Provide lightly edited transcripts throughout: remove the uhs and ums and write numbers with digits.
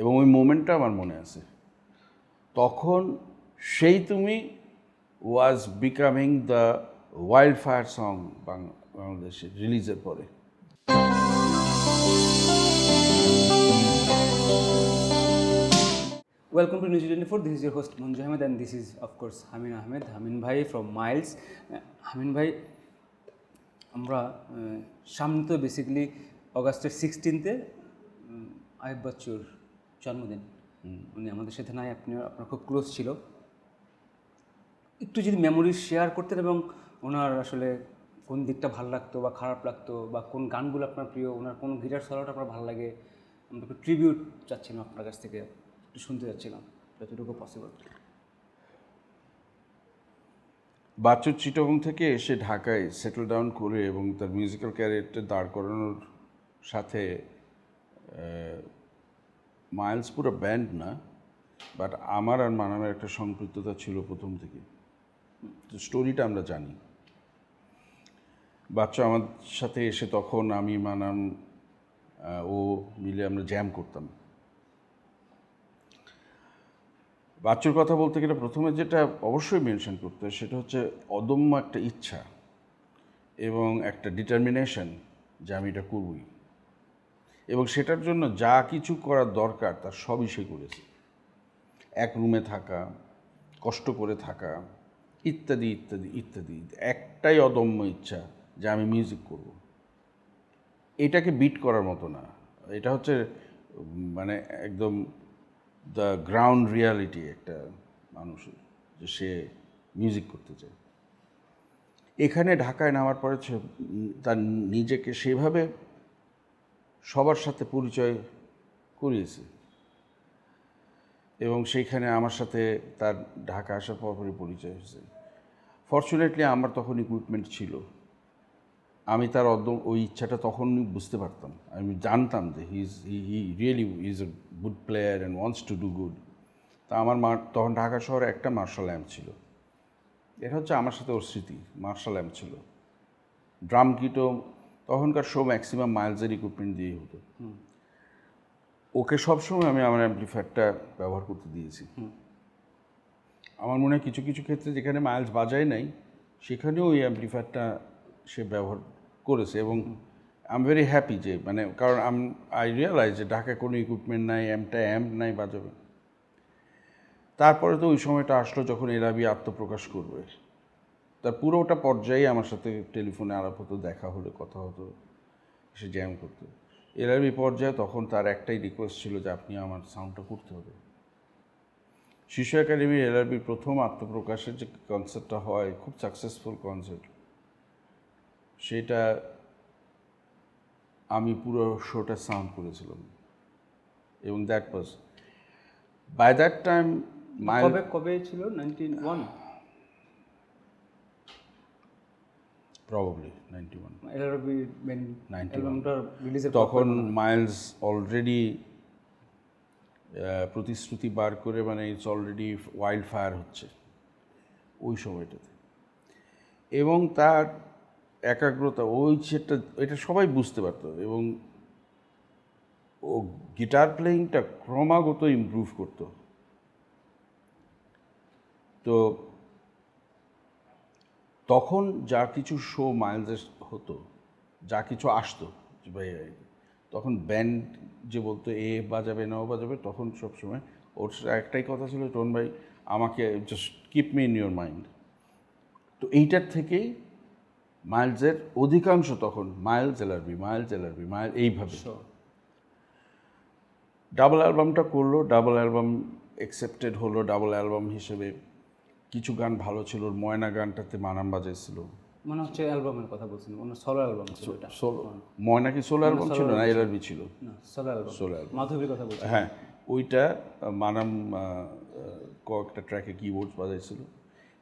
এবং ওই মোমেন্টটা আমার মনে আছে। তখন সেই তুমি was becoming the wild fire song বাংলাদেশে রিলিজের পরে। Welcome to News 24. This is your host Munju Ahmed and this is of course Hamin Ahmed. Hamin Bhai from Miles. Hamin Bhai, আমরা সামনে তো বেসিক্যালি অগাস্টের 16-তে আইয়ুব বাচ্চুর জন্মদিন। উনি আমাদের সাথে নাই, আপনার খুব ক্লোজ ছিল। একটু যদি মেমোরি শেয়ার করতেন এবং ওনার আসলে কোন দিকটা ভালো লাগতো বা খারাপ লাগতো বা কোন গানগুলো আপনার প্রিয়, ওনার কোন গিটার সলোটা আপনার ভালো লাগে, আমরা একটু ট্রিবিউট চাচ্ছিলাম আপনার কাছ থেকে, একটু শুনতে যাচ্ছিলাম যতটুকু পসিবল। বাচ্চু চিটাগং থেকে এসে ঢাকায় সেটেল ডাউন করে এবং তার মিউজিক্যাল ক্যারিয়ারটা দাঁড় করানোর সাথে মাইলস পুরো ব্যান্ড না, বাট আমার আর মানামের একটা সম্পৃক্ততা ছিল প্রথম থেকে। তো স্টোরিটা আমরা জানি। বাচ্চা আমার সাথে এসে তখন আমি মানাম ও মিলে আমরা জ্যাম করতাম। বাচ্চুর কথা বলতে গেলে প্রথমে যেটা অবশ্যই মেনশন করতে হয় সেটা হচ্ছে অদম্য একটা ইচ্ছা এবং একটা ডিটারমিনেশন যে আমি এটা করবই, এবং সেটার জন্য যা কিছু করার দরকার তার সবই সে করেছে। এক রুমে থাকা, কষ্ট করে থাকা, ইত্যাদি ইত্যাদি ইত্যাদি। একটাই অদম্য ইচ্ছা যে আমি মিউজিক করব। এটাকে বিট করার মতো না। এটা হচ্ছে মানে একদম দ্য গ্রাউন্ড রিয়ালিটি একটা মানুষের, যে সে মিউজিক করতে চায়। এখানে ঢাকায় নামার পরে তার নিজেকে সেভাবে সবার সাথে পরিচয় করিয়েছে এবং সেইখানে আমার সাথে তার ঢাকা আসার পরপরই পরিচয় হয়েছে। ফর্চুনেটলি আমার তখন ইকুইপমেন্ট ছিল, আমি তার ওই ইচ্ছাটা তখনই বুঝতে পারতাম। আমি জানতাম যে হি really is a good player and wants to do good. তা আমার তখন ঢাকা শহরে একটা মার্শাল অ্যাম্প ছিল। এটা হচ্ছে আমার সাথে ওর স্মৃতি। মার্শাল অ্যাম্প ছিল, ড্রাম কিটও। তখনকার শো ম্যাক্সিমাম মাইলসের ইকুইপমেন্ট দিয়েই হতো। ওকে সবসময় আমি আমার অ্যাম্পলিফায়ারটা ব্যবহার করতে দিয়েছি। আমার মনে হয় কিছু কিছু ক্ষেত্রে যেখানে মাইলস বাজায় নাই সেখানেও ওই অ্যাম্পলিফায়ারটা সে ব্যবহার করেছে এবং আই এম ভেরি হ্যাপি যে মানে, কারণ আই রিয়েলাইজ যে ঢাকায় কোনো ইকুইপমেন্ট নাই, অ্যাম্প নাই বাজাবে। তারপরে তো ওই সময়টা আসলো যখন এরাবি আত্মপ্রকাশ করবে। তার পুরোটা পর্যায়ে আমার সাথে টেলিফোনে আলাপ হতো, দেখা হলে কথা হতো, সে জ্যাম করতো। এরাবি পর্যায়ে তখন তার একটাই রিকোয়েস্ট ছিল যে আপনি আমার সাউন্ডটা করতে হবে। শিশু একাডেমি এলআরবির প্রথম আত্মপ্রকাশের যে কনসার্টটা হয়, খুব সাকসেসফুল কনসার্ট, সেটা আমি পুরো শোটা সাউন্ড করেছিলাম এবং that was by that time কবে ছিল? 91 প্রবাবলি 91। এলআরবি মেন অ্যালবামটা রিলিজের তখন মাইলস অলরেডি প্রতিশ্রুতি বার করে, মানে ইটস অলরেডি ওয়াইল্ড ফায়ার হচ্ছে ওই সময়টাতে, এবং তার একাগ্রতা, ওই সেটা এটা সবাই বুঝতে পারত এবং ও গিটার প্লেয়িংটা ক্রমাগত ইমপ্রুভ করতো। তো তখন যা কিছু শো মাইলসের হতো, যা কিছু আসতো, তখন ব্যান্ড যে বলতো এ বাজাবে না ও বাজাবে, তখন সবসময় ওর একটাই কথা ছিল, টোন ভাই আমাকে just keep me in your mind. তো এইটার থেকেই মাইলসের অধিকাংশ তখন মাইলস এলআরবি এইভাবে ডাবল অ্যালবামটা করলো। ডাবল অ্যালবাম অ্যাকসেপ্টেড হলো ডাবল অ্যালবাম হিসেবে। কিছু গান ভালো ছিল, ময়না গানটাতে মানাম বাজাইছিল। মনে হচ্ছে অ্যালবামের কথা বলছেন, ওনার সোলো অ্যালবাম ছিল এটা। ময়না কি সোলো অ্যালবাম ছিল না এলআরবি ছিল? না, সোলো অ্যালবাম। সোলো অ্যালবাম, মাধবীর কথা বলছেন? হ্যাঁ, ওইটা মানাম কয়েকটা ট্র্যাকে কিবোর্ডস বাজাইছিল।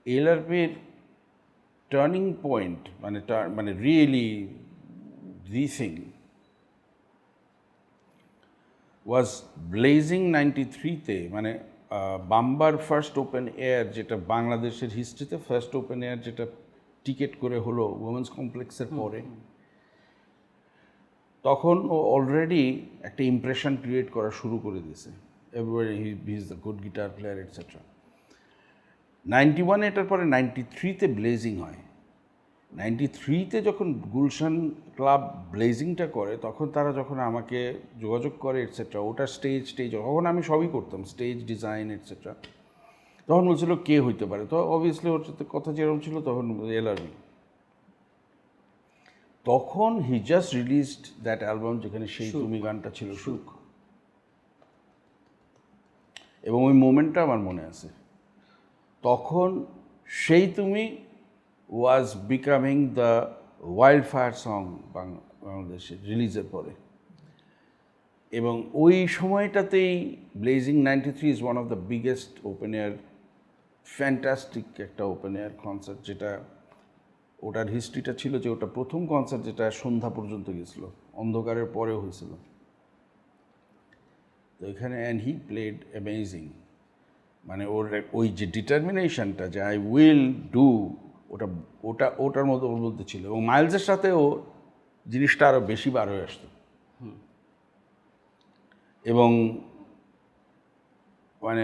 এলআরবির টার্নিং পয়েন্ট মানে really the thing was blazing 93-তে, মানে বাম্বার ফার্স্ট ওপেন এয়ার, যেটা বাংলাদেশের হিস্ট্রিতে ফার্স্ট ওপেন এয়ার যেটা টিকেট করে হলো উইমেন্স কমপ্লেক্সের পরে। তখন ও অলরেডি একটা ইমপ্রেশন ক্রিয়েট করা শুরু করে দিয়েছে, everybody he is the good guitar player etcetera. 91 এটার পরে 93-তে ব্লেজিং হয়। 93-তে যখন গুলশান ক্লাব ব্লেজিংটা করে, তখন তারা যখন আমাকে যোগাযোগ করে এটসেট্রা, ওটা স্টেজ তখন আমি সবই করতাম, স্টেজ ডিজাইন এটসেট্রা। তখন বলছিল কে হইতে পারে, তো অবভিয়াসলি ওর সাথে কথা যেরকম ছিল তখন এলআরবি। তখন he just released that album যেখানে সেই তুমি গানটা ছিল, সুখ। এবং ওই মোমেন্টটা আমার মনে আছে। তখন সেই তুমি was becoming the wild fire song বাংলাদেশে রিলিজের পরে। এবং ওই সময়টাতেই blazing 93 is one of the biggest open air, fantastic একটা ওপেন এয়ার কনসার্ট, যেটা ওটার হিস্ট্রিটা ছিল যে ওটা প্রথম কনসার্ট যেটা সন্ধ্যা পর্যন্ত গেছিলো, অন্ধকারের পরেও হয়েছিল। তো এখানে অ্যান্ড হি প্লেড অ্যামেজিং, মানে ওর ওই যে ডিটারমিনেশনটা যে আই উইল ডু, ওটার মতো ওর মধ্যে ছিল। এবং মাইলসের সাথে ও জিনিসটা আরও বেশি বার হয়ে আসতো। এবং মানে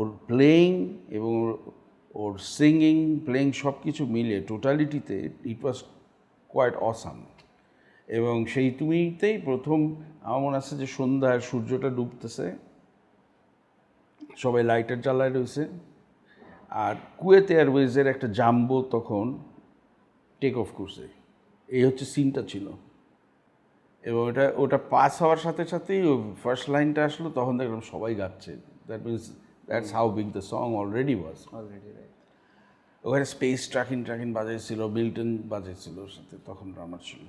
ওর প্লেয়িং এবং ওর সিঙ্গিং প্লেয়িং সব কিছু মিলে টোটালিটিতে ইট ওয়াজ কোয়াইট অসাম। এবং সেই তুমিতেই প্রথম আমার মনে আছে যে সন্ধ্যায় সূর্যটা ডুবতেছে, সবাই লাইটার জ্বালায় রয়েছে, আর কুয়েত এয়ারওয়েজের একটা জাম্বো তখন টেক অফ করছে। এই হচ্ছে সিনটা ছিল। এবং ওটা পাস হওয়ার সাথে সাথেই ফার্স্ট লাইনটা আসলো, তখন দেখলাম সবাই গাচ্ছে। That means that's how big the song already was. ওখানে স্পেস ট্রাকিন বাজাইছিল, বিল্টন বাজাইছিল ওর সাথে, তখন ড্রামার ছিল।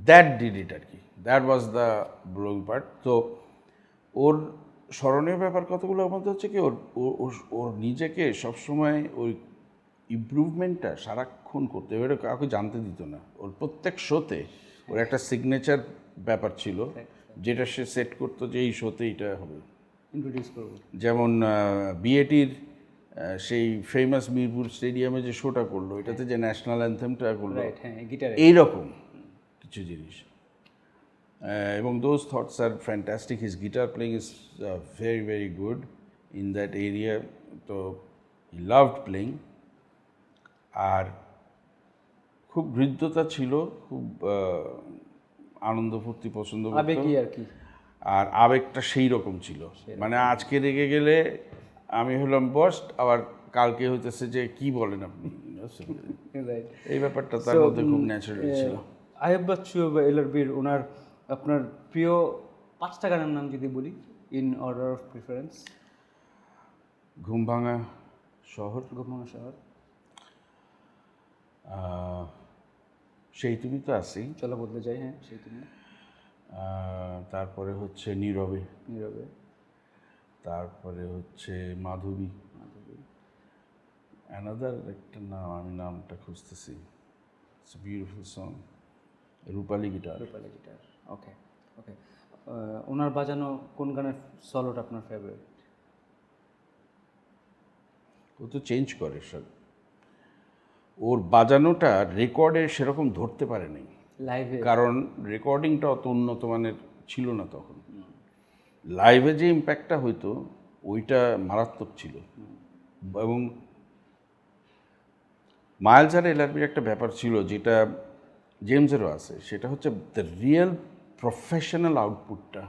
দ্যাট ডিড ইট আর কি, that was the blowing part. তো ওর স্মরণীয় ব্যাপার কতগুলোর মধ্যে হচ্ছে কি, ওর নিজেকে সবসময় ওই ইমপ্রুভমেন্টটা সারাক্ষণ করতে, এবারে কাউকে জানতে দিত না। ওর প্রত্যেক শোতে ওর একটা সিগনেচার ব্যাপার ছিল, যেটা সে সেট করতো যে এই শোতে এটা হবে, ইন্ট্রোডিউস করবো। যেমন বিএটির সেই ফেমাস মিরপুর স্টেডিয়ামে যে শোটা করলো, এটাতে যে ন্যাশনাল অ্যান্থেমটা করলো, এইরকম কিছু জিনিস। এবং দোজ থটস আর fantastic. His guitar playing is very very good in that area. তো হি লাভড প্লেইং। আর খুব হৃদ্যতা ছিল, খুব আনন্দ ফুর্তি পছন্দ করতো, আর কি, আর আবেগটা সেই রকম ছিল। মানে আজকে রেগে গেলে আমি হলাম বস্ট, আবার কালকে হইতেছে যে কি বলেন আপনি, এই ব্যাপারটা তার মধ্যে খুব ন্যাচারালি ছিল। আইয়ুব বাচ্চু বা এলআরবির ওনার আপনার প্রিয় 5টা গানের নাম যদি বলি, ইন অর্ডার অফ প্রিফারেন্স। ঘুমভাঙা শহর, সেই তুমি তো আছেই, চলো বদলে যাই, হ্যাঁ সেই তুমি, তারপরে হচ্ছে নীরবে, নীরবে, তারপরে হচ্ছে মাধবী, অ্যানাদার একটা নাম, আমি নামটা খুঁজতেছি, it's a beautiful song, Rupali guitar. Okay okay. ওনার বাজানো কোন গানের সলোটা আপনার ফেভারিট? ও তো চেঞ্জ করে সব, ওর বাজানোটা রেকর্ডে সেরকম ধরতে পারেনি লাইভে, কারণ কারণ রেকর্ডিংটা অত উন্নত মানের ছিল না তখন। লাইভে যে ইম্প্যাক্টটা হইতো ওইটা মারাত্মক ছিল। এবং মাইলস আর এলআরবির একটা ব্যাপার ছিল যেটা জেমসেরও আছে, সেটা হচ্ছে দ্য রিয়েল প্রফেশনাল আউটপুটটা।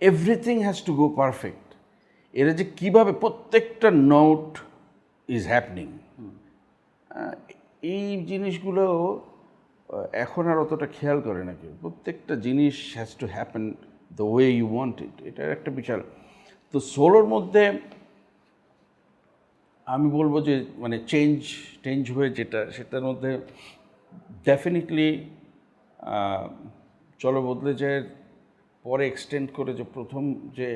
Everything has to go perfect. এরা যে কীভাবে প্রত্যেকটা নোট ইজ হ্যাপনিং, এই জিনিসগুলো এখন আর অতটা খেয়াল করে না কেউ। প্রত্যেকটা জিনিস has to happen the way you want it, এটার একটা বিশাল। তো সোলোর মধ্যে আমি বলবো যে মানে চেঞ্জ হয়ে যেটা, সেটার মধ্যে ডেফিনেটলি চলো বদলে যায় পরে এক্সটেন্ড করে যে প্রথম যে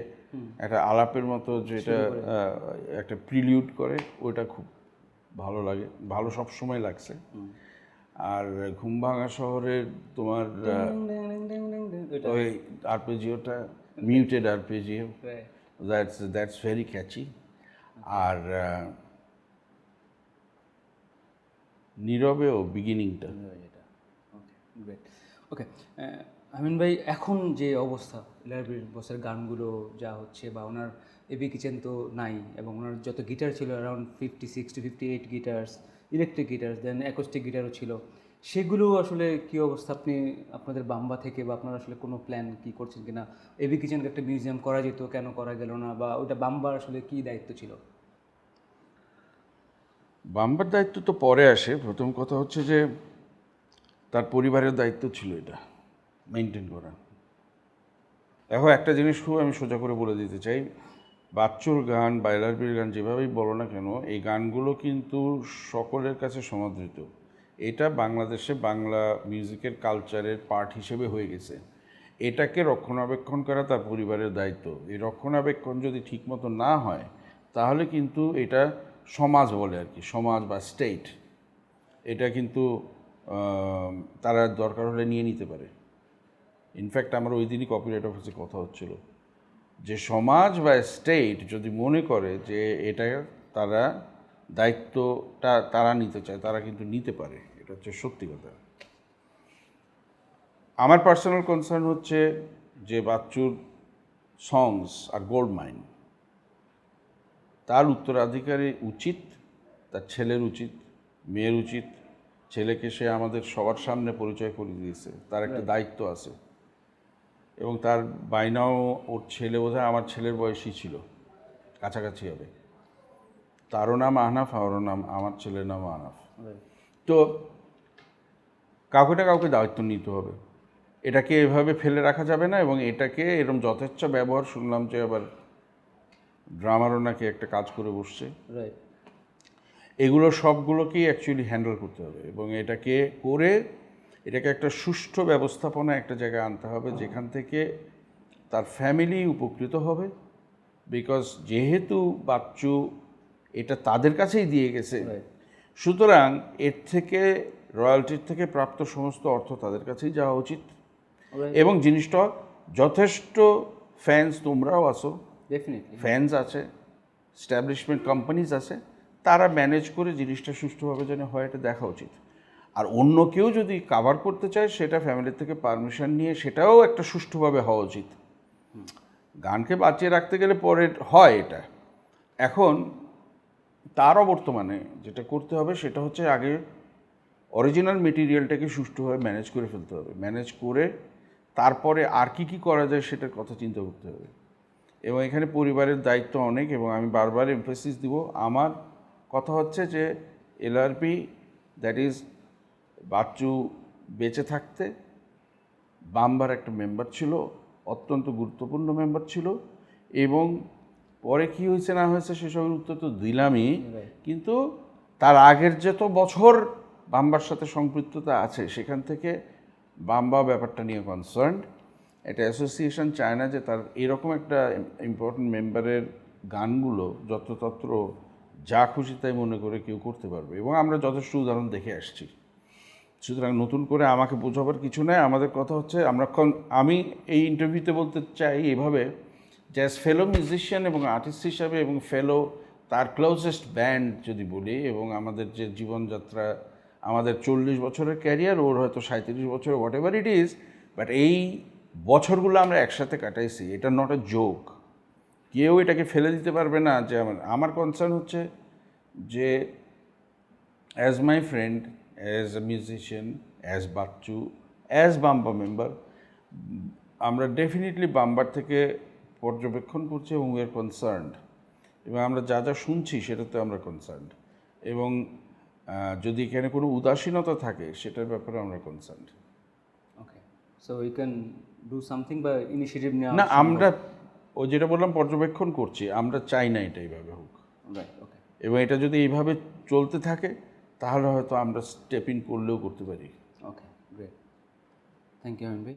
একটা আলাপের মতো যেটা একটা প্রিলিউড করে, ওইটা খুব ভালো লাগে, ভালো সব সময় লাগছে। আর ঘুমভাঙা শহরের তোমার ওই আরপিজিওটা, muted arpeggio, that's very catchy. আর নীরবেও বিগিনিংটা, ওকে গ্রেট। ওকে, আমিন ভাই, এখন যে অবস্থা এলআরবির বসের গানগুলো যা হচ্ছে, বা ওনার এবি কিচেন তো নাই, এবং ওনার যত গিটার ছিল around 56 to 58 guitars, electric guitars, then acoustic গিটারও ছিল, সেগুলো আসলে কী অবস্থা? আপনি আপনাদের বাম্বা থেকে বা আপনারা আসলে কোনো প্ল্যান কি করছেন কিনা? এবি কিচেনকে একটা মিউজিয়াম করা যেত, কেন করা গেল না, বা ওইটা বাম্বার আসলে কী দায়িত্ব ছিল? বাম্বার দায়িত্ব তো পরে আসে। প্রথম কথা হচ্ছে যে তার পরিবারের দায়িত্ব ছিল এটা মেনটেন করা। এখন একটা জিনিস খুব আমি সোজা করে বলে দিতে চাই, বাচ্চুর গান বা এলআরবির গান যেভাবেই বলো না কেন, এই গানগুলো কিন্তু সকলের কাছে সমাদৃত। এটা বাংলাদেশে বাংলা মিউজিকের কালচারের পার্ট হিসেবে হয়ে গেছে। এটাকে রক্ষণাবেক্ষণ করা তার পরিবারের দায়িত্ব। এই রক্ষণাবেক্ষণ যদি ঠিকমতো না হয় তাহলে কিন্তু এটা সমাজ বলে আর কি, সমাজ বা স্টেট, এটা কিন্তু তারা দরকার হলে নিয়ে নিতে পারে। ইনফ্যাক্ট আমার ওই দিনই কপিরাইট অফিসে কথা হচ্ছিল যে সমাজ বা স্টেট যদি মনে করে যে এটা তারা দায়িত্বটা তারা নিতে চায়, তারা কিন্তু নিতে পারে। এটা হচ্ছে সত্যি কথা। আমার পার্সোনাল কনসার্ন হচ্ছে যে বাচ্চুর সংস আর গোল্ড মাইন, তার উত্তরাধিকারী উচিত, তার ছেলের উচিত, মেয়ের উচিত। ছেলেকে সে আমাদের সবার সামনে পরিচয় করে দিয়েছে, তার একটা দায়িত্ব আছে। এবং তার বাইনাও, ওর ছেলে বোধহয় আমার ছেলের বয়সী ছিল, কাছাকাছি হবে। তারও নাম আহনাফ, আমারও নাম, আমার ছেলের নাম আহনাফ। তো কাউকে না কাউকে দায়িত্ব নিতে হবে। এটাকে এভাবে ফেলে রাখা যাবে না, এবং এটাকে এরকম যথেচ্ছ ব্যবহার, শুনলাম যে আবার ড্রামারও নাকি একটা কাজ করে বসছে, রাইট। এগুলো সবগুলোকেই অ্যাকচুয়ালি হ্যান্ডেল করতে হবে, এবং এটাকে করে এটাকে একটা সুষ্ঠু ব্যবস্থাপনা একটা জায়গায় আনতে হবে যেখান থেকে তার ফ্যামিলি উপকৃত হবে। বিকজ যেহেতু বাচ্চু এটা তাদের কাছেই দিয়ে গেছে, সুতরাং এর থেকে রয়্যালটির থেকে প্রাপ্ত সমস্ত অর্থ তাদের কাছেই যাওয়া উচিত। এবং জিনিসটা যথেষ্ট ফ্যান্স, তোমরাও আছো, ডেফিনেটলি ফ্যান্স আছে, স্ট্যাবলিশমেন্ট কোম্পানিজ আছে, তারা ম্যানেজ করে জিনিসটা সুষ্ঠুভাবে যেন হয় এটা দেখা উচিত। আর অন্য কেউ যদি কাভার করতে চায় সেটা ফ্যামিলির থেকে পারমিশন নিয়ে সেটাও একটা সুষ্ঠুভাবে হওয়া উচিত। গানকে বাঁচিয়ে রাখতে গেলে পরে হয় এটা। এখন তারও বর্তমানে যেটা করতে হবে সেটা হচ্ছে আগে অরিজিনাল মেটেরিয়ালটাকে সুষ্ঠুভাবে ম্যানেজ করে ফেলতে হবে, ম্যানেজ করে তারপরে আর কি কি করা যায় সেটার কথা চিন্তা করতে হবে। এবং এখানে পরিবারের দায়িত্ব অনেক, এবং আমি বারবার এমফেসিস দিব, আমার কথা হচ্ছে যে এলআরপি, দ্যাট ইজ বাচ্চু বেঁচে থাকতে বাম্বার একটা মেম্বার ছিল, অত্যন্ত গুরুত্বপূর্ণ মেম্বার ছিল। এবং পরে কি হয়েছে না হয়েছে সেসবের উত্তর তো দিলামই, কিন্তু তার আগের যত বছর বাম্বার সাথে সম্পৃক্ততা আছে সেখান থেকে বাম্বা ব্যাপারটা নিয়ে কনসার্নড। এটা অ্যাসোসিয়েশন চায় না যে তার এরকম একটা ইম্পর্টেন্ট মেম্বারের গানগুলো যত্রতত্র যা খুশি তাই মনে করে কেউ করতে পারবে, এবং আমরা যথেষ্ট উদাহরণ দেখে আসছি। সুতরাং নতুন করে আমাকে বোঝাবার কিছু নেই। আমাদের কথা হচ্ছে আমি এই ইন্টারভিউতে বলতে চাই এভাবে যে অ্যাজ ফেলো মিউজিশিয়ান এবং আর্টিস্ট হিসাবে, এবং ফেলো তার ক্লোজেস্ট ব্যান্ড যদি বলি, এবং আমাদের যে জীবনযাত্রা, আমাদের 40 বছরের ক্যারিয়ার, ওর হয়তো 37 বছরের, what ever it is, but এই বছরগুলো আমরা একসাথে কাটাইছি, এটা নট এ জোক। কেউ এটাকে ফেলে দিতে পারবে না। যে আমার কনসার্ন হচ্ছে যে as my friend, as a musician, as Bachchu, as BAMBA member, আমরা ডেফিনেটলি বাম্বার থেকে পর্যবেক্ষণ করছি এবং উই আর কনসার্নড, এবং আমরা যা যা শুনছি সেটাতে আমরা কনসার্নড, এবং যদি এখানে কোনো উদাসীনতা থাকে সেটার ব্যাপারে আমরা concerned. Okay, so you can do something বা ইনিশিয়েটিভ নেওয়া? না, আমরা ওই যেটা বললাম পর্যবেক্ষণ করছি, আমরা চাই না এটা এইভাবে হোক। রাইট, ওকে। এবং এটা যদি এইভাবে চলতে থাকে তাহলে হয়তো আমরা স্টেপ ইন করলেও করতে পারি। ওকে, গ্রেট, থ্যাংক ইউ আমিন ভাই।